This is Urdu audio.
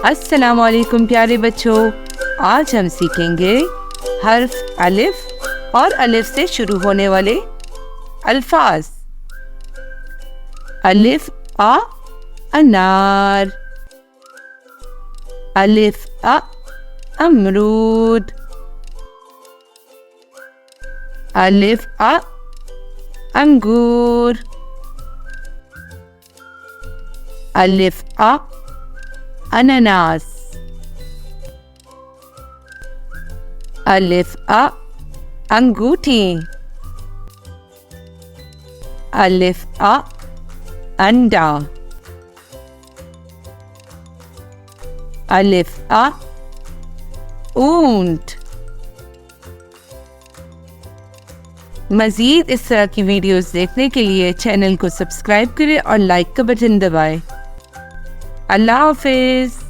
السلام علیکم پیارے بچوں، آج ہم سیکھیں گے حرف الف اور الف سے شروع ہونے والے الفاظ۔ الف آ انار، الف آ امرود، الف آ انگور، الف آ اناناس، الف آ انگوٹھی، الف آ انڈا، الف آ اونٹ۔ مزید اس طرح کی ویڈیوز دیکھنے کے لیے چینل کو سبسکرائب کریں اور لائک کا بٹن دبائیں۔ اللہ حافظ۔